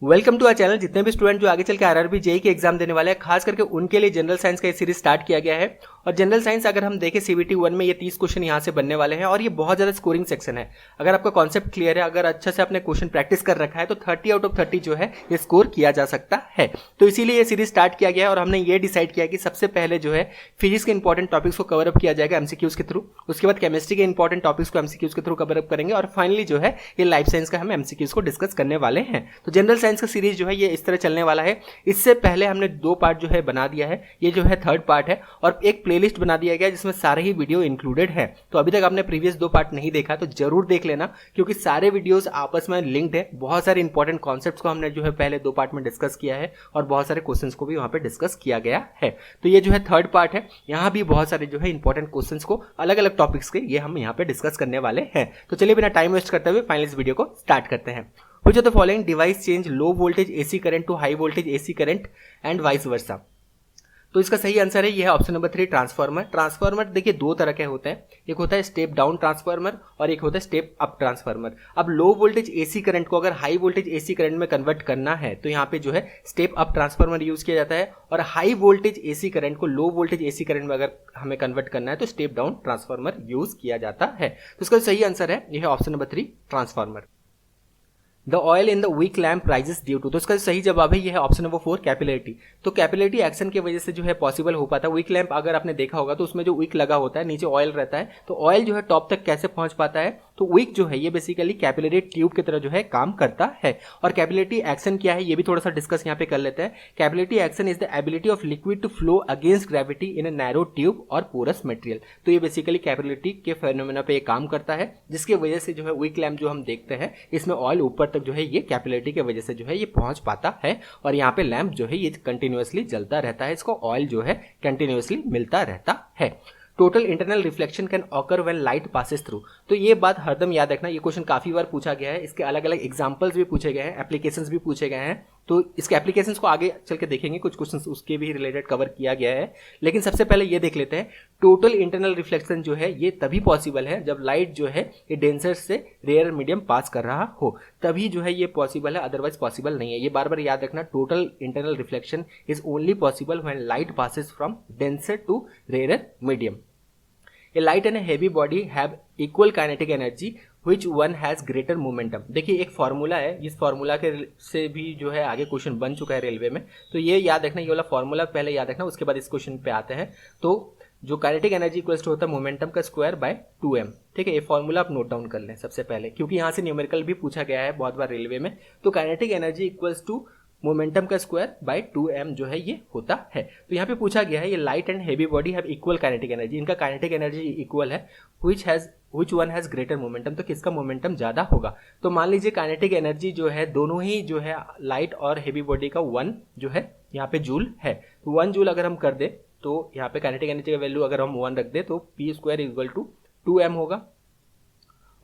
Welcome to our channel. जितने भी student जो आगे चल के आरआरबी जेईई के एग्जाम देने वाले हैं, खास करके उनके लिए जनरल साइंस का ये सीरीज स्टार्ट किया गया है। और जनरल साइंस अगर हम देखें सीबीटी 1 में ये 30 क्वेश्चन यहाँ से बनने वाले हैं और ये बहुत ज़्यादा स्कोरिंग सेक्शन है। अगर आपका कॉन्सेप्ट क्लियर है, अगर अच्छा से आपने क्वेश्चन प्रैक्टिस कर रखा है तो 30 आउट ऑफ 30 जो है ये स्कोर किया जा सकता है। तो इसीलिए ये सीरीज स्टार्ट किया गया है और हमने ये डिसाइड किया कि सबसे पहले जो है फिजिक्स के इंपॉर्टेंट टॉपिक्स को कवर अप किया जाएगा एमसीक्यूज के थ्रू। उसके बाद केमिस्ट्री के इंपॉर्टेंट टॉपिक्स को एमसीक्यूज के थ्रू कवर अप करेंगे और फाइनली जो है ये लाइफ साइंस का हम एमसीक्यूज को डिस्कस करने वाले हैं। तो जनरल साइंस का सीरीज जो है ये इस तरह चलने वाला है। इससे पहले हमने 2 पार्ट जो है बना दिया है, ये जो है 3rd पार्ट है और एक प्लेलिस्ट बना दिया गया जिसमें सारे ही वीडियो इंक्लूडेड है। तो अभी तक आपने प्रीवियस 2 पार्ट नहीं देखा तो जरूर देख लेना, क्योंकि सारे वीडियोस आपस में लिंक्ड है। बहुत सारे इंपॉर्टेंट कॉन्सेप्ट्स को हमने जो है पहले 2 पार्ट में डिस्कस किया है और बहुत सारे क्वेश्चंस को भी वहां पे डिस्कस किया गया है। तो ये जो है 3rd पार्ट है, यहाँ भी बहुत सारे जो है इंपॉर्टेंट क्वेश्चंस को अलग अलग टॉपिक्स के ये हम यहाँ पे डिस्कस करने वाले हैं। तो चलिए बिना टाइम वेस्ट करते हुए फाइनल इस वीडियो को स्टार्ट करते हैं। Which of the following device change low voltage AC current to high voltage AC current and vice versa? तो इसका सही आंसर है, यह है ऑप्शन नंबर 3 ट्रांसफार्मर। ट्रांसफार्मर देखिए 2 तरह के होते हैं, एक होता है स्टेप डाउन ट्रांसफार्मर और एक होता है स्टेप अप ट्रांसफार्मर। अब लो वोल्टेज एसी करंट को अगर हाई वोल्टेज एसी करंट में कन्वर्ट करना है तो यहाँ पे जो है स्टेप अप ट्रांसफार्मर यूज किया जाता है, और हाई वोल्टेज एसी करंट को लो वोल्टेज एसी करंट में अगर हमें कन्वर्ट करना है तो स्टेप डाउन ट्रांसफार्मर यूज किया जाता है। तो इसका सही आंसर है, यह है option number 3 transformer. The oil in the wick lamp rises due to, तो इसका सही जवाब है, यह है ऑप्शन नंबर 4 कैपिलरिटी। तो कैपिलरिटी एक्शन की वजह से जो है पॉसिबल हो पाता है। वीक लैम्प अगर आपने देखा होगा तो उसमें जो वीक लगा होता है नीचे ऑयल रहता है, तो ऑयल जो है टॉप तक कैसे पहुंच पाता है, तो वीक जो है ये बेसिकली कैपिलरी ट्यूब की तरह जो है काम करता है। और कैपिलरिटी एक्शन क्या है ये भी थोड़ा सा डिस्कस यहाँ पे कर लेते हैं। Capillarity action is the ability of liquid to flow against gravity in a narrow tube और पोरस मटेरियल। तो ये बेसिकली कैपिलरिटी के फेनोमेना पे काम करता है, जिसकी वजह से जो है वीक लैम्प जो हम देखते हैं इसमें ऑयल ऊपर तक जो है ये कैपिलरिटी की वजह से जो है ये पहुंच पाता है और यहाँ पे लैंप जो है ये कंटिन्यूअसली जलता रहता है, इसको ऑयल जो है कंटिन्यूअसली मिलता रहता है। Total internal reflection can occur when light passes through, तो ये बात हरदम याद रखना, ये क्वेश्चन काफी बार पूछा गया है, इसके अलग अलग एग्जांपल्स भी पूछे गए हैं, एप्लीकेशंस भी पूछे गए हैं। तो इसके एप्लीकेशंस को आगे चल के देखेंगे, कुछ क्वेश्चंस उसके भी रिलेटेड कवर किया गया है। लेकिन सबसे पहले ये देख लेते हैं, टोटल इंटरनल रिफ्लेक्शन जो है ये तभी पॉसिबल है जब लाइट जो है ये डेंसर से रेयर मीडियम पास कर रहा हो, तभी जो है ये पॉसिबल है, अदरवाइज पॉसिबल नहीं है। ये बार बार याद रखना, total internal reflection is only possible when light passes from denser to rarer medium. A light and a heavy body have equal kinetic energy, which one has greater momentum। देखिए एक formula है, इस फॉर्मूला के से भी जो है आगे क्वेश्चन बन चुका है रेलवे में, तो ये याद रखना, ये वाला फॉर्मूला पहले याद रखना, उसके बाद इस क्वेश्चन पे आते हैं। तो जो काइनेटिक एनर्जी इक्वल्स टू होता है मोमेंटम का स्क्वायर बाय 2m। ठीक है, ये फॉर्मूला आप नोट डाउन कर लें सबसे पहले, क्योंकि यहाँ से न्यूमेरिकल भी पूछा गया है बहुत बार रेलवे में। तो kinetic energy equals to momentum का स्क्वायर बाय 2m जो है ये होता है। तो यहाँ पे पूछा गया है ये light and heavy body have equal kinetic energy, इनका काइनेटिक एनर्जी इक्वल है, which one has greater momentum, तो किसका मोमेंटम ज्यादा होगा। तो मान लीजिए काइनेटिक एनर्जी जो है दोनों ही जो है लाइट और हेवी बॉडी का 1 जो है यहाँ पे जूल है, तो 1 जूल अगर हम कर दे तो यहाँ पे काइनेटिक एनर्जी का वैल्यू अगर हम 1 रख दे तो p square equal to 2m होगा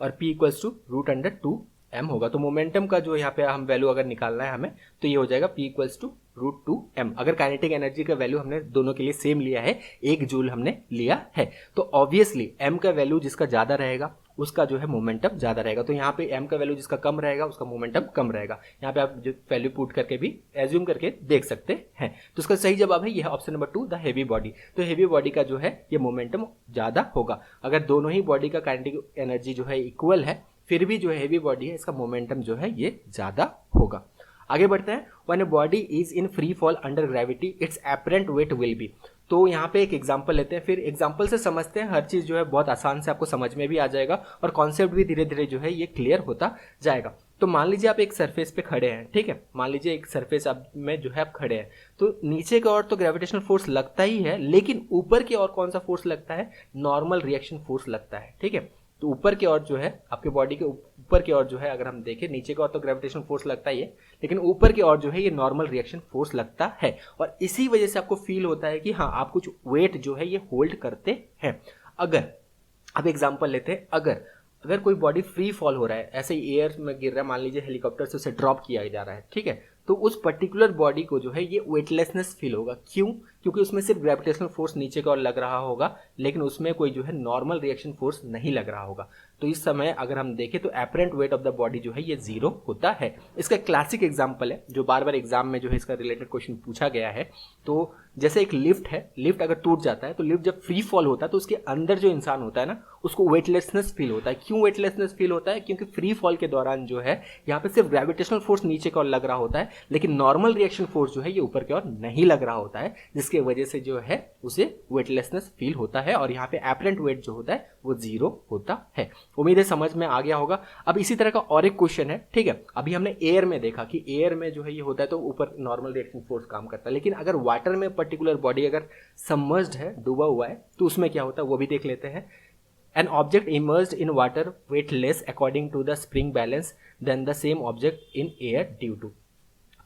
और p इक्वल्स टू √2m होगा। तो मोमेंटम का जो यहाँ पे हम वैल्यू अगर निकालना है हमें तो ये हो जाएगा p इक्वल्स टू √2m। अगर काइनेटिक एनर्जी का वैल्यू हमने दोनों के लिए सेम लिया है, 1 जूल हमने लिया है, तो ऑब्वियसली m का वैल्यू जिसका ज्यादा रहेगा उसका जो है मोमेंटम ज्यादा रहेगा। तो यहाँ पे m का वैल्यू जिसका कम रहेगा उसका मोमेंटम कम रहेगा। यहाँ पे आप जो वैल्यू पुट करके भी एज्यूम करके देख सकते हैं। तो उसका सही जवाब है यह option number 2 the heavy body. तो हेवी बॉडी का जो है ये मोमेंटम ज्यादा होगा। अगर दोनों ही बॉडी का काइनेटिक एनर्जी जो है इक्वल है, फिर भी जो हेवी बॉडी है इसका मोमेंटम जो है ये ज्यादा होगा। आगे बढ़ते हैं। When a body is in free fall under gravity it's apparent weight will be. तो यहाँ पे एक एग्जांपल लेते हैं, फिर एग्जांपल से समझते हैं, हर चीज जो है बहुत आसान से आपको समझ में भी आ जाएगा और कॉन्सेप्ट भी धीरे धीरे जो है ये क्लियर होता जाएगा। तो मान लीजिए आप एक सरफेस पे खड़े हैं, ठीक है, मान लीजिए एक सरफेस में जो है आप खड़े हैं, तो नीचे की ओर तो ग्रेविटेशनल फोर्स लगता ही है, लेकिन ऊपर की ओर कौन सा फोर्स लगता है, नॉर्मल रिएक्शन फोर्स लगता है। ठीक है, तो ऊपर की ओर जो है आपके बॉडी के ऊपर की ओर जो है अगर हम देखें, नीचे की ओर तो ग्रेविटेशनल फोर्स लगता ही है, लेकिन ऊपर की ओर जो है ये नॉर्मल रिएक्शन फोर्स लगता है, और इसी वजह से आपको फील होता है कि हाँ आप कुछ वेट जो है ये होल्ड करते हैं। अगर अब एग्जांपल लेते हैं, अगर कोई बॉडी फ्री फॉल हो रहा है, ऐसे ही एयर में गिर रहा है, मान लीजिए हेलीकॉप्टर से उसे ड्रॉप किया जा रहा है, ठीक है, तो उस पर्टिकुलर बॉडी को जो है ये वेटलेसनेस फील होगा। क्यों? क्योंकि उसमें सिर्फ ग्रेविटेशनल फोर्स नीचे की ओर लग रहा होगा, लेकिन उसमें कोई जो है नॉर्मल रिएक्शन फोर्स नहीं लग रहा होगा। तो इस समय अगर हम देखें तो apparent weight of the body जो है ये 0 होता है। इसका क्लासिक एग्जाम्पल है जो बार बार एग्जाम में जो है इसका रिलेटेड क्वेश्चन पूछा गया है। तो जैसे एक लिफ्ट है, लिफ्ट अगर टूट जाता है तो लिफ्ट जब फ्री फॉल होता है तो उसके अंदर जो इंसान होता है ना, उसको वेटलेसनेस फील होता है। क्यों वेटलेसनेस फील होता है? क्योंकि फ्री फॉल के दौरान जो है यहाँ पे सिर्फ ग्रेविटेशनल फोर्स नीचे की ओर लग रहा होता है, लेकिन नॉर्मल रिएक्शन फोर्स जो है ये ऊपर की ओर नहीं लग रहा होता है, जिसके वजह से जो है उसे वेटलेसनेस फील होता है और यहाँ पे एपरेंट वेट जो होता है वो 0 होता है। उम्मीद है समझ में आ गया होगा। अब इसी तरह का और एक क्वेश्चन है, ठीक है। अभी हमने एयर में देखा कि एयर में जो है ये होता है तो ऊपर नॉर्मल रिएक्शन फोर्स काम करता है, लेकिन अगर वाटर में पर्टिकुलर बॉडी अगर सबमर्ज्ड है, डूबा हुआ है, तो उसमें क्या होता है वो भी देख लेते हैं। An object immersed in water weight less according to the spring balance than the same object in air due to।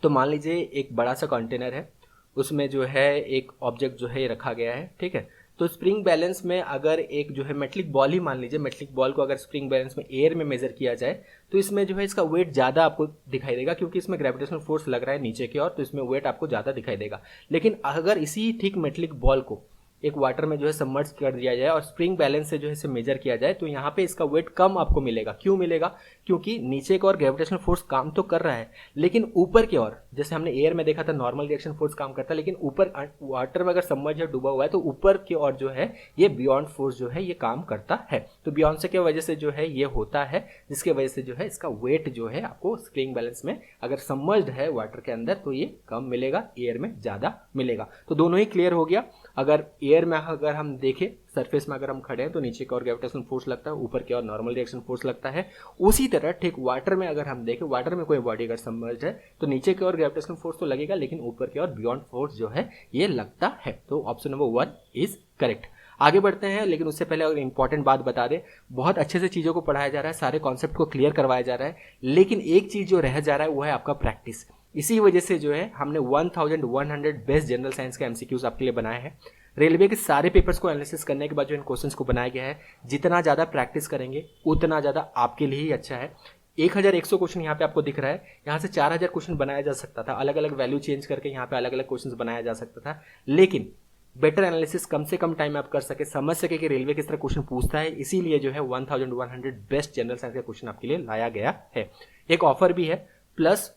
तो मान लीजिए एक बड़ा सा कंटेनर है, उसमें जो है एक ऑब्जेक्ट जो है रखा गया है, ठीक है। तो स्प्रिंग बैलेंस में अगर एक जो है मेटलिक बॉल ही मान लीजिए, मेटलिक बॉल को अगर स्प्रिंग बैलेंस में एयर में मेजर किया जाए तो इसमें जो है इसका वेट ज़्यादा आपको दिखाई देगा, क्योंकि इसमें ग्रेविटेशनल फोर्स लग रहा है नीचे की ओर, तो इसमें वेट आपको ज़्यादा दिखाई देगा। लेकिन अगर इसी ठीक मेटलिक बॉल को एक वाटर में जो है सबमर्ज कर दिया जाए और स्प्रिंग बैलेंस से जो है इसे मेजर किया जाए तो यहाँ पे इसका वेट कम आपको मिलेगा। क्यों मिलेगा? क्योंकि नीचे की ओर ग्रेविटेशनल फोर्स काम तो कर रहा है, लेकिन ऊपर की ओर, जैसे हमने एयर में देखा था नॉर्मल रिएक्शन फोर्स काम करता है, लेकिन ऊपर वाटर में अगर सबमर्ज है, डूबा हुआ है, तो ऊपर की ओर जो है ये बियॉन्ड फोर्स जो है ये काम करता है। तो बियॉन्ड से की वजह से जो है ये होता है, जिसके वजह से जो है इसका वेट जो है आपको स्प्रिंग बैलेंस में अगर सबमर्ज्ड है वाटर के अंदर तो ये कम मिलेगा, एयर में ज़्यादा मिलेगा। तो दोनों ही क्लियर हो गया। अगर एयर में अगर हम देखें, सरफेस में अगर हम खड़े हैं तो नीचे की ओर ग्रेविटेशनल फोर्स लगता है, ऊपर की ओर नॉर्मल रिएक्शन फोर्स लगता है। उसी तरह ठीक वाटर में अगर हम देखें, वाटर में कोई बॉडी अगर सबमर्ज्ड है तो नीचे की ओर ग्रेविटेशनल फोर्स तो लगेगा, लेकिन ऊपर की ओर बियॉन्ड फोर्स जो है ये लगता है। तो ऑप्शन नंबर 1 इज करेक्ट। आगे बढ़ते हैं, लेकिन उससे पहले अगर इंपॉर्टेंट बात बता दें, बहुत अच्छे से चीज़ों को पढ़ाया जा रहा है, सारे कॉन्सेप्ट को क्लियर करवाया जा रहा है, लेकिन एक चीज़ जो रह जा रहा है वो है आपका प्रैक्टिस। इसी वजह से जो है हमने 1100 बेस्ट जनरल साइंस के एमसीक्यूज आपके लिए बनाए हैं। रेलवे के सारे पेपर्स को एनालिसिस करने के बाद जो इन क्वेश्चंस को बनाया गया है, जितना ज़्यादा प्रैक्टिस करेंगे उतना ज़्यादा आपके लिए ही अच्छा है। 1100 क्वेश्चन यहाँ पे आपको दिख रहा है, यहाँ से 4000 क्वेश्चन बनाया जा सकता था, अलग अलग वैल्यू चेंज करके यहाँ पे अलग अलग क्वेश्चन बनाया जा सकता था, लेकिन बेटर एनालिसिस कम से कम टाइम में आप कर सके, समझ सके कि रेलवे किस तरह क्वेश्चन पूछता है, इसीलिए जो है 1100 बेस्ट जनरल साइंस का क्वेश्चन आपके लिए लाया गया है। एक ऑफर भी है, प्लस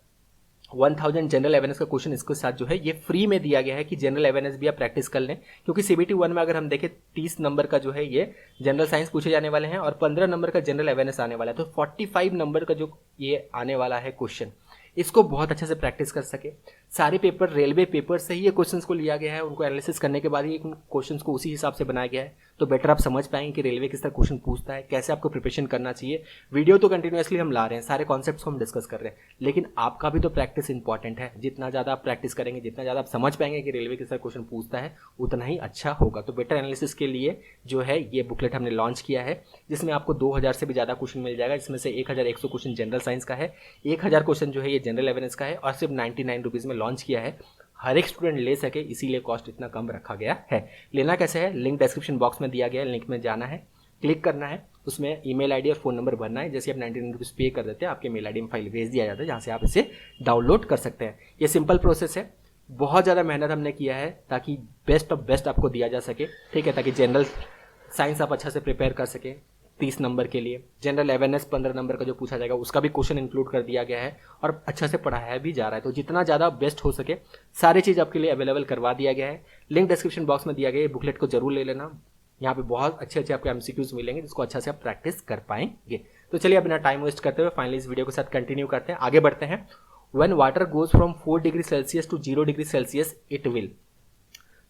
1000 जनरल अवेयरनेस का क्वेश्चन इसके साथ जो है ये फ्री में दिया गया है कि जनरल अवेयरनेस भी आप प्रैक्टिस कर लें, क्योंकि CBT 1 में अगर हम देखें 30 नंबर का जो है ये जनरल साइंस पूछे जाने वाले हैं और 15 नंबर का जनरल अवेयरनेस आने वाला है। तो 45 नंबर का जो ये आने वाला है क्वेश्चन, इसको बहुत अच्छे से प्रैक्टिस कर सके। सारे पेपर रेलवे पेपर से ही ये क्वेश्चंस को लिया गया है, उनको एनालिसिस करने के बाद ही क्वेश्चंस को उसी हिसाब से बनाया गया है, तो बेटर आप समझ पाएंगे कि रेलवे किस तरह क्वेश्चन पूछता है, कैसे आपको प्रिपरेशन करना चाहिए। वीडियो तो कंटिन्यूअसली हम ला रहे हैं, सारे कॉन्सेप्ट्स को हम डिस्कस कर रहे हैं, लेकिन आपका भी तो प्रैक्टिस इंपॉर्टेंट है। जितना ज़्यादा आप प्रैक्टिस करेंगे, जितना ज़्यादा आप समझ पाएंगे कि रेलवे किस तरह क्वेश्चन पूछता है, उतना ही अच्छा होगा। तो बेटर एनालिसिस के लिए जो है ये बुकलेट हमने लॉन्च किया है, जिसमें आपको 2000 से भी ज़्यादा क्वेश्चन मिल जाएगा, जिसमें से 1100 क्वेश्चन जनरल साइंस का है, 1000 क्वेश्चन जो है ये जनरल अवेयरनेस का है, और सिर्फ 99 रुपीज़ में लॉन्च किया है, हर एक स्टूडेंट ले सके, इसीलिए कॉस्ट इतना कम रखा गया है। लेना कैसे है? लिंक डिस्क्रिप्शन बॉक्स में दिया गया है, लिंक में जाना है, क्लिक करना है, उसमें ईमेल आईडी और फ़ोन नंबर भरना है। जैसे आप 99 रुपीज़ पे कर देते हैं, आपके मेल आईडी में फाइल भेज दिया जाता है, जहाँ से आप इसे डाउनलोड कर सकते हैं। ये सिंपल प्रोसेस है, बहुत ज़्यादा मेहनत हमने किया है ताकि बेस्ट ऑफ बेस्ट आपको दिया जा सके, ठीक है, ताकि जनरल साइंस आप अच्छा से प्रिपेयर कर सकें 30 नंबर के लिए। जनरल अवेयरनेस 15 नंबर का जो पूछा जाएगा उसका भी क्वेश्चन इंक्लूड कर दिया गया है और अच्छा से पढ़ाया भी जा रहा है। तो जितना ज़्यादा बेस्ट हो सके सारी चीज़ आपके लिए अवेलेबल करवा दिया गया है। लिंक डिस्क्रिप्शन बॉक्स में दिया गया है, बुकलेट को जरूर ले लेना। यहाँ पे बहुत अच्छे अच्छे आपको एमसीक्यूज मिलेंगे जिसको अच्छा से आप प्रैक्टिस कर पाएंगे। तो चलिए अब बिना टाइम वेस्ट करते हुए फाइनली इस वीडियो के साथ कंटिन्यू करते हैं, आगे बढ़ते हैं। When water goes from 4 degree Celsius to 0 degree Celsius it will,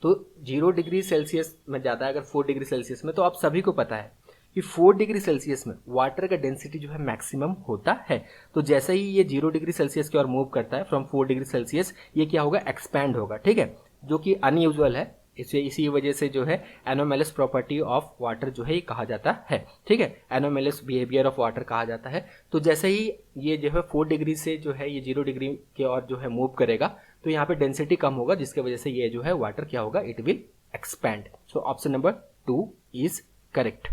तो 0 डिग्री सेल्सियस में जाता है अगर 4 डिग्री सेल्सियस में, तो आप सभी को पता है कि 4 डिग्री सेल्सियस में वाटर का डेंसिटी जो है मैक्सिमम होता है। तो जैसे ही ये 0 डिग्री सेल्सियस की ओर मूव करता है फ्रॉम 4 डिग्री सेल्सियस, ये क्या होगा, एक्सपैंड होगा, ठीक है, जो कि अनयूजुअल है। इसी वजह से जो है एनोमेलस प्रॉपर्टी ऑफ वाटर जो है ये कहा जाता है, ठीक है, एनोमेलस बिहेवियर ऑफ वाटर कहा जाता है। तो जैसे ही ये जो है 4 डिग्री से जो है ये 0 डिग्री के और जो है मूव करेगा, तो यहाँ पे डेंसिटी कम होगा, जिसके वजह से ये जो है वाटर क्या होगा, it will expand. So option number 2 is correct.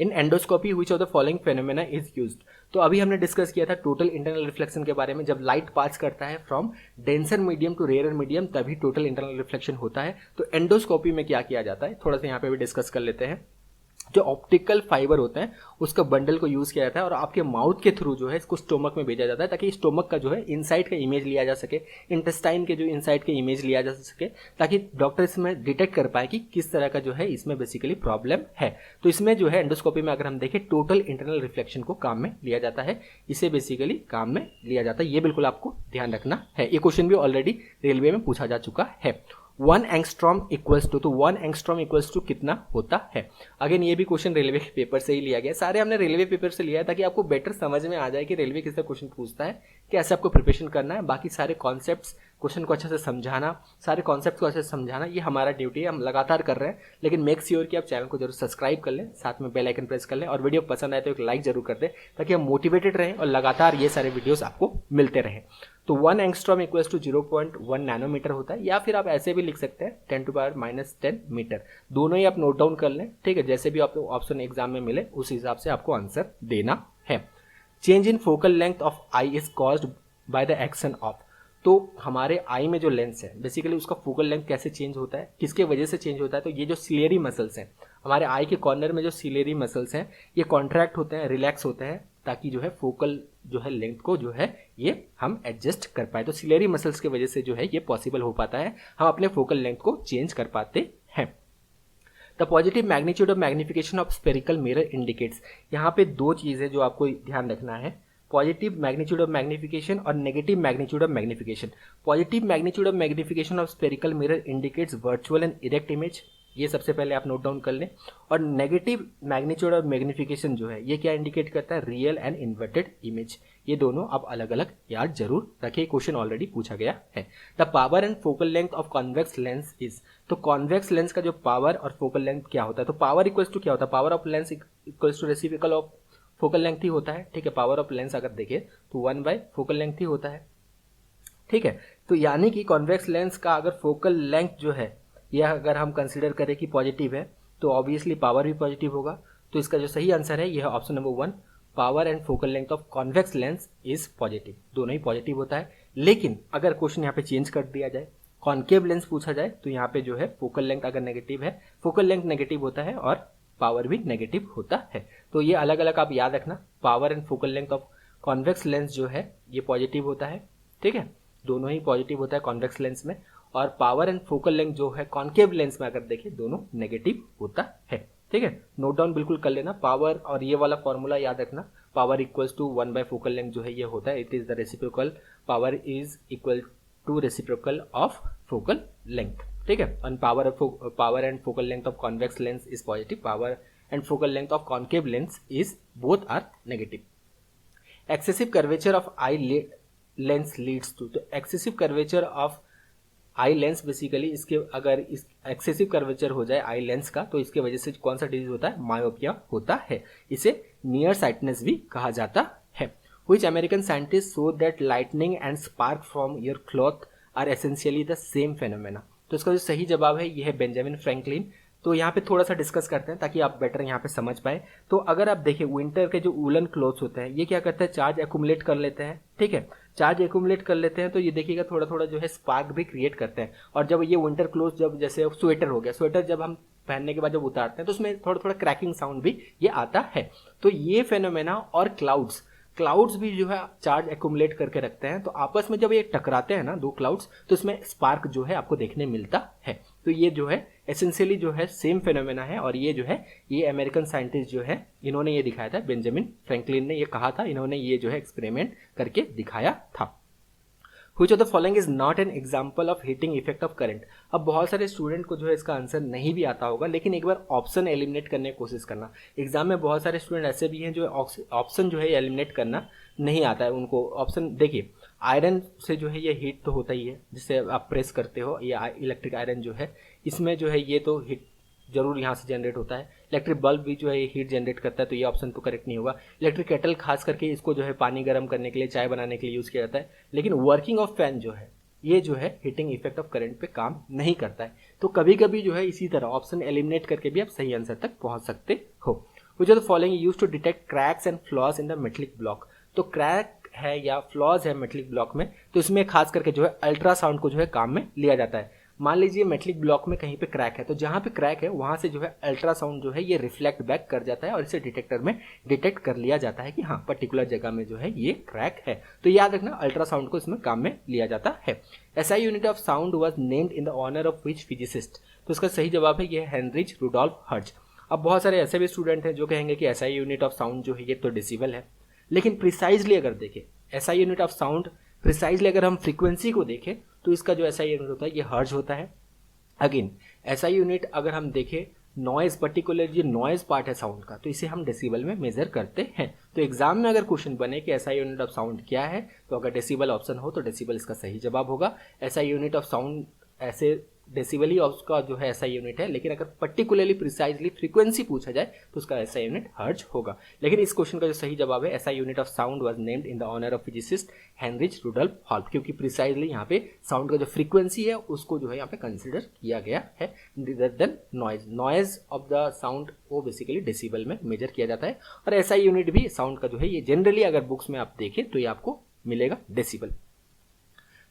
In endoscopy which of the following phenomena is used, तो अभी हमने डिस्कस किया था टोटल इंटरनल रिफ्लेक्शन के बारे में। जब लाइट पास करता है from denser medium to rarer medium, तभी टोटल इंटरनल रिफ्लेक्शन होता है। तो एंडोस्कोपी में क्या किया जाता है, थोड़ा सा यहाँ पे भी डिस्कस कर लेते हैं। जो ऑप्टिकल फाइबर होते हैं उसका बंडल को यूज़ किया जाता है और आपके माउथ के थ्रू जो है इसको स्टोमक में भेजा जाता है, ताकि स्टोमक का जो है इनसाइड का इमेज लिया जा सके, इंटेस्टाइन के जो इनसाइड के इमेज लिया जा सके, ताकि डॉक्टर इसमें डिटेक्ट कर पाए कि किस तरह का जो है इसमें बेसिकली प्रॉब्लम है। तो इसमें जो है एंडोस्कोपी में अगर हम देखें टोटल इंटरनल रिफ्लेक्शन को काम में लिया जाता है, इसे बेसिकली काम में लिया जाता है। ये बिल्कुल आपको ध्यान रखना है। ये क्वेश्चन भी ऑलरेडी रेलवे में पूछा जा चुका है। 1 एंगस्ट्रॉम इक्वल्स टू, तो 1 एंगस्ट्रॉम इक्वल्स टू कितना होता है। अगेन ये भी क्वेश्चन रेलवे के पेपर से ही लिया गया, सारे हमने रेलवे पेपर से लिया है ताकि आपको बेटर समझ में आ जाए कि रेलवे किस तरह क्वेश्चन पूछता है, कैसे आपको प्रिपरेशन करना है। बाकी सारे कॉन्सेप्ट्स क्वेश्चन को अच्छे से समझाना, सारे कॉन्सेप्ट को अच्छे से समझाना, ये हमारा ड्यूटी है, हम लगातार कर रहे हैं। लेकिन मेक श्योर कि आप चैनल को जरूर सब्सक्राइब कर लें, साथ में बेल आइकन प्रेस कर लें और वीडियो पसंद आए तो एक लाइक जरूर कर दें, ताकि हम मोटिवेटेड रहें और लगातार ये सारे वीडियोस आपको मिलते रहें। तो 1 एंगस्ट्रॉम इक्वल्स टू 0.1 नैनोमीटर होता है, या फिर आप ऐसे भी लिख सकते हैं 10⁻⁻10 मीटर। दोनों ही आप नोट डाउन कर लें, ठीक है, जैसे भी आपको ऑप्शन एग्जाम में मिले उस हिसाब से आपको आंसर देना है। Change in focal length of I is caused by the action of, तो हमारे आई में जो लेंस है बेसिकली उसका फोकल लेंथ कैसे चेंज होता है, किसके वजह से चेंज होता है। तो ये जो सिलेरी मसल्स हैं, हमारे आई के कॉर्नर में जो सिलेरी मसल्स हैं ये कॉन्ट्रैक्ट होते हैं, रिलैक्स होते हैं, ताकि जो है फोकल जो है लेंथ को जो है ये हम एडजस्ट कर पाए। तो सिलेरी मसल्स की वजह से जो है ये पॉसिबल हो पाता है, हम अपने फोकल लेंथ को चेंज कर पाते हैं। The positive magnitude of magnification of spherical mirror indicates, यहाँ पे दो चीज़ें जो आपको ध्यान रखना है, पॉजिटिव मैग्नीट्यूड ऑफ मैग्निफिकेशन और negative magnitude of magnification. Positive magnitude of magnification of spherical mirror indicates virtual and erect image, ये सबसे पहले आप नोट डाउन कर लें। और नेगेटिव मैग्नीट्यूड ऑफ मैग्निफिकेशन जो है ये क्या इंडिकेट करता है, रियल एंड इन्वर्टेड इमेज। ये दोनों आप अलग अलग याद जरूर रखिए, क्वेश्चन ऑलरेडी पूछा गया है। The power and focal length of convex lens is, तो कॉन्वेक्स लेंस का जो पावर और फोकल लेंथ क्या होता है, तो पावर इक्वल्स टू क्या होता है, power of lens equals to reciprocal of focal length ही होता है, ठीक है। पावर ऑफ लेंस अगर देखें तो 1 फोकल लेंथ ही होता है, ठीक है। तो यानी कि कॉन्वेक्स लेंस का अगर फोकल लेंथ जो है यह अगर हम कंसीडर करें कि पॉजिटिव है तो ऑब्वियसली पावर भी पॉजिटिव होगा। तो इसका जो सही आंसर है यह option number 1, power and focal length of convex lens is positive. दोनों ही पॉजिटिव होता है। लेकिन अगर क्वेश्चन यहाँ पे चेंज कर दिया जाए, कॉन्केव लेंस पूछा जाए, तो यहाँ पे जो है फोकल लेंथ अगर नेगेटिव है, फोकल लेंथ नेगेटिव होता है और पावर भी नेगेटिव होता है। तो ये अलग अलग आप याद रखना, power and focal length of convex lens जो है ये पॉजिटिव होता है, ठीक है, दोनों ही पॉजिटिव होता है कॉन्वेक्स लेंस में। और पावर एंड फोकल लेंथ जो है कॉन्केव लेंस में अगर देखें दोनों नेगेटिव होता है, ठीक है। नोट डाउन बिल्कुल कर लेना, पावर और ये वाला फॉर्मूला याद रखना, power equals to 1 focal length जो है ये होता है, it is the reciprocal, power is equal to reciprocal of focal length, ठीक है। And power and focal length of convex lens is positive, power and focal length of concave lens is both are negative. Excessive curvature of eye lens leads to, तो excessive curvature of eye lens basically इसके अगर इस excessive curvature हो जाए eye lens का तो इसके वजह से कौन सा डिजीज होता है, मायोपिया होता है। इसे नियर साइटनेस भी कहा जाता है। Which American scientist show that lightning and spark from your cloth are essentially the same phenomena, तो इसका जो सही जवाब है यह है बेंजामिन फ्रैंकलिन। तो यहाँ पे थोड़ा सा डिस्कस करते हैं ताकि आप बेटर यहाँ पे समझ पाए। तो अगर आप देखें विंटर के जो वूलन क्लोथ्स होते हैं ये क्या करते हैं, चार्ज एक्यूमुलेट कर लेते हैं, ठीक है, चार्ज एक्यूमुलेट कर लेते हैं तो ये देखिएगा थोड़ा थोड़ा जो है स्पार्क भी क्रिएट करते हैं। और जब ये विंटर क्लोथ जब जैसे स्वेटर हो गया, स्वेटर जब हम पहनने के बाद जब उतारते हैं तो उसमें थोड़ा थोड़ा क्रैकिंग साउंड भी ये आता है। तो ये फेनोमेना और क्लाउड्स भी जो है चार्ज एक्यूमुलेट करके रखते हैं, तो आपस में जब ये टकराते हैं ना दो क्लाउड्स तो इसमें स्पार्क जो है आपको देखने मिलता है। तो ये जो है एसेंशियली जो है सेम फेनोमेना है। और ये जो है ये अमेरिकन साइंटिस्ट जो है इन्होंने ये दिखाया था, बेंजामिन फ्रैंकलिन ने ये कहा था, इन्होंने ये जो है एक्सपेरिमेंट करके दिखाया था। Which of the following is not an example of heating effect of current? अब बहुत सारे स्टूडेंट को जो है इसका आंसर नहीं भी आता होगा, लेकिन एक बार ऑप्शन एलिमिनेट करने की कोशिश करना। एग्जाम में बहुत सारे स्टूडेंट ऐसे भी हैं जो ऑप्शन जो है एलिमिनेट करना नहीं आता है उनको। ऑप्शन देखिए, आयरन से जो है ये हीट तो होता ही है, जिससे आप प्रेस करते हो, ये इलेक्ट्रिक आयरन जो है इसमें जो है ये तो हीट जरूर यहाँ से जनरेट होता है। इलेक्ट्रिक बल्ब भी जो है हीट जनरेट करता है, तो ये ऑप्शन तो करेक्ट नहीं होगा। इलेक्ट्रिक केटल खास करके इसको जो है पानी गर्म करने के लिए, चाय बनाने के लिए यूज़ किया जाता है, लेकिन वर्किंग ऑफ फैन जो है ये जो है हीटिंग इफेक्ट ऑफ करंट पे काम नहीं करता है। तो कभी कभी जो है इसी तरह ऑप्शन एलिमिनेट करके भी आप सही आंसर तक पहुंच सकते हो। Which of the following used to detect cracks and flaws in the metallic block? तो क्रैक है या फ्लॉज है मेटलिक ब्लॉक में, तो इसमें खास करके जो है अल्ट्रासाउंड को जो है काम में लिया जाता है। मान लीजिए मेटलिक ब्लॉक में कहीं पे क्रैक है, तो जहाँ पे क्रैक है वहाँ से जो है अल्ट्रासाउंड जो है ये रिफ्लेक्ट बैक कर जाता है और इसे डिटेक्टर में डिटेक्ट कर लिया जाता है कि हाँ पर्टिकुलर जगह में जो है ये क्रैक है। तो याद रखना अल्ट्रासाउंड को इसमें काम में लिया जाता है। SI unit of sound was named in the honour of which physicist? तो इसका सही जवाब है ये हेनरिच रुडोल्फ हर्ट्ज। अब बहुत सारे ऐसे भी स्टूडेंट हैं जो कहेंगे कि SI यूनिट ऑफ साउंड जो है ये तो डेसिबल है, लेकिन प्रिसाइजली अगर देखें SI unit of sound precisely अगर हम फ्रीक्वेंसी को देखें तो इसका जो SI यूनिट होता है ये हर्ट्ज होता है। अगेन SI यूनिट अगर हम देखें नॉइज, पर्टिकुलर जो नॉइज पार्ट है साउंड का, तो इसे हम डेसिबल में मेजर करते हैं। तो एग्जाम में अगर क्वेश्चन बने कि SI यूनिट ऑफ साउंड क्या है, तो अगर डेसिबल ऑप्शन हो तो डेसिबल इसका सही जवाब होगा। SI यूनिट ऑफ साउंड ऐसे डेसिबल ही उसका जो है SI यूनिट है, लेकिन अगर पर्टिकुलरली प्रिसाइजली फ्रीक्वेंसी पूछा जाए तो उसका SI यूनिट हर्ट्ज होगा। लेकिन इस क्वेश्चन का जो सही जवाब है SI unit of sound was named in the honour of physicist Heinrich Rudolf Holf, क्योंकि प्रिसाइजली यहाँ पे साउंड का जो फ्रीक्वेंसी है उसको जो है यहाँ पे कंसिडर किया गया है rather than noise. Noise of the sound वो बेसिकली डेसिबल में मेजर किया जाता है, और SI यूनिट भी साउंड का जो है ये जनरली अगर बुक्स में आप देखें तो ये आपको मिलेगा decibel.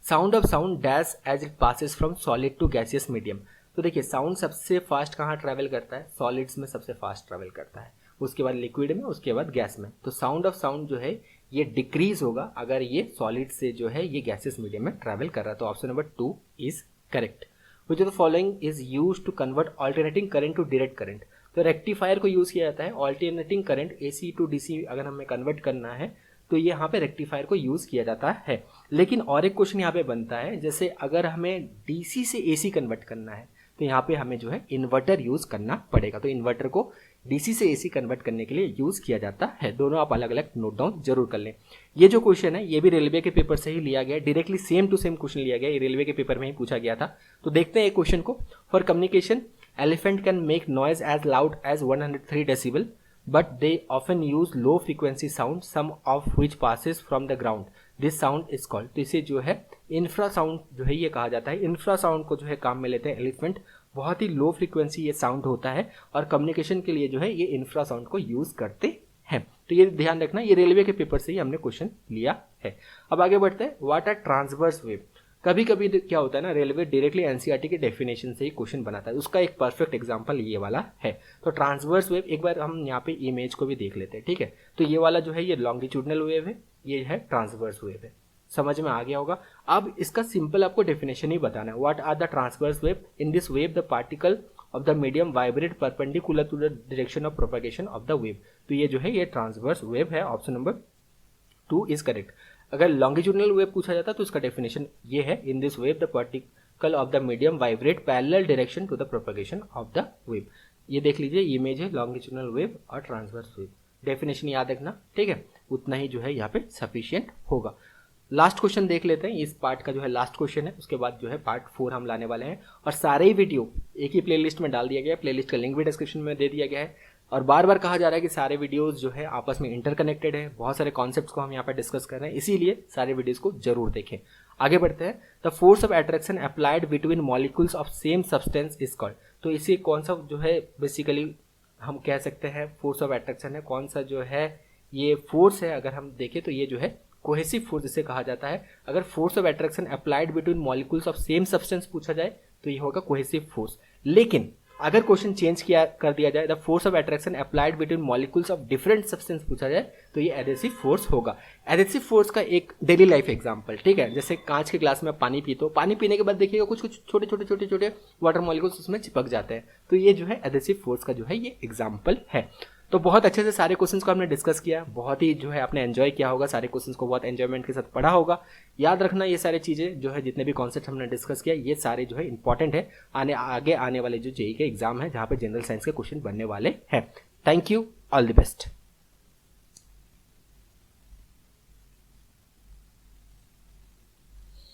Sound of sound dash as it passes from solid to gaseous medium. तो देखिए साउंड सबसे फास्ट कहाँ ट्रैवल करता है? सॉलिड्स में सबसे फास्ट ट्रैवल करता है, उसके बाद लिक्विड में, उसके बाद गैस में। तो साउंड ऑफ साउंड जो है ये डिक्रीज होगा अगर ये सॉलिड से जो है ये गैसियस मीडियम में ट्रैवल कर रहा है। तो option number 2 is correct. Which of the following is use to convert alternating current to direct current? तो रेक्टिफायर को यूज किया जाता है alternating current AC to DC अगर हमें कन्वर्ट करना है तो यहाँ पे रेक्टिफायर को यूज किया जाता है। लेकिन और एक क्वेश्चन यहाँ पे बनता है, जैसे अगर हमें DC से AC कन्वर्ट करना है तो यहाँ पे हमें जो है इन्वर्टर यूज करना पड़ेगा। तो इन्वर्टर को DC से AC कन्वर्ट करने के लिए यूज किया जाता है। दोनों आप अलग अलग नोट डाउन जरूर कर लें। ये जो क्वेश्चन है ये भी रेलवे के पेपर से ही लिया गया, directly same to same question लिया गया, ये रेलवे के पेपर में ही पूछा गया था। तो देखते हैं एक क्वेश्चन को। For communication elephant can make noise as loud as 103 decibel but they often use low frequency sound, some of which passes from the ground. This sound is called. तो इसे जो है इंफ्रा साउंड जो है ये कहा जाता है। इंफ्रा साउंड को जो है काम में लेते हैं एलिफेंट, बहुत ही लो फ्रीक्वेंसी ये साउंड होता है और कम्युनिकेशन के लिए जो है ये इंफ्रा साउंड को यूज करते हैं। तो ये ध्यान रखना, ये रेलवे के पेपर से ही हमने क्वेश्चन लिया है। अब आगे बढ़ते हैं। What are transverse wave? कभी कभी क्या होता है ना, रेलवे डायरेक्टली NCERT के डेफिनेशन से ही क्वेश्चन बनाता है, उसका एक परफेक्ट एग्जांपल ये वाला है। तो ट्रांसवर्स वेव, एक बार हम यहाँ पे इमेज को भी देख लेते हैं, ठीक है। तो ये वाला जो है ये लॉन्गिट्यूडनल वेव है, ये है ट्रांसवर्स वेव है। समझ में आ गया होगा। अब इसका सिंपल आपको डेफिनेशन ही बताना है। What are the transverse wave? In this wave the particle of the medium vibrate perpendicular to the direction of propagation of the wave. तो ये जो है ये ट्रांसवर्स वेव है। Option number 2 is correct. अगर लॉन्गिट्यूडनल वेव पूछा जाता तो इसका डेफिनेशन ये है, in this wave the particle of the medium vibrate parallel direction to the propagation of the wave. ये देख लीजिए इमेज है लॉन्गिट्यूडनल वेव और ट्रांसवर्स वेव। डेफिनेशन याद रखना, ठीक है, उतना ही जो है यहाँ पे सफिशिएंट होगा। लास्ट क्वेश्चन देख लेते हैं, इस पार्ट का जो है लास्ट क्वेश्चन है, उसके बाद जो है पार्ट 4 हम लाने वाले हैं। और सारे ही वीडियो एक ही प्लेलिस्ट में डाल दिया गया है, प्लेलिस्ट का लिंक भी डिस्क्रिप्शन में दे दिया गया है। और बार बार कहा जा रहा है कि सारे वीडियोस जो है आपस में इंटरकनेक्टेड है, बहुत सारे कॉन्सेप्ट्स को हम यहाँ पे डिस्कस कर रहे हैं, इसीलिए सारे वीडियोस को जरूर देखें। आगे बढ़ते हैं। The force of attraction applied between molecules of same substance is called. तो इसे कौन सा जो है बेसिकली हम कह सकते हैं फोर्स ऑफ अट्रैक्शन है, कौन सा जो है ये फोर्स है, अगर हम देखें तो ये जो है कोहेसिव फोर्स इसे कहा जाता है। अगर force of attraction applied between molecules of same substance पूछा जाए तो ये होगा कोहेसिव फोर्स। लेकिन अगर क्वेश्चन चेंज किया कर दिया जाए, the force of attraction applied between molecules of different substance पूछा जाए तो ये एडेसिव फोर्स होगा। एडेसिव फोर्स का एक डेली लाइफ एग्जांपल, ठीक है, जैसे कांच के ग्लास में पानी पीते हो, पानी पीने के बाद देखिएगा कुछ कुछ छोटे छोटे छोटे छोटे वाटर मॉलिक्यूल्स उसमें चिपक जाते हैं, तो ये जो है एडेसिव फोर्स का जो है ये एग्जाम्पल है। तो बहुत अच्छे से सारे क्वेश्चंस को हमने डिस्कस किया, बहुत ही जो है आपने एंजॉय किया होगा, सारे क्वेश्चंस को बहुत एंजॉयमेंट के साथ पढ़ा होगा। याद रखना ये सारी चीज़ें जो है जितने भी कॉन्सेप्ट हमने डिस्कस किया ये सारे जो है इंपॉर्टेंट है आगे आने वाले जो जेईई के एग्जाम है जहाँ पे जनरल साइंस के क्वेश्चन बनने वाले हैं। Thank you, all the best.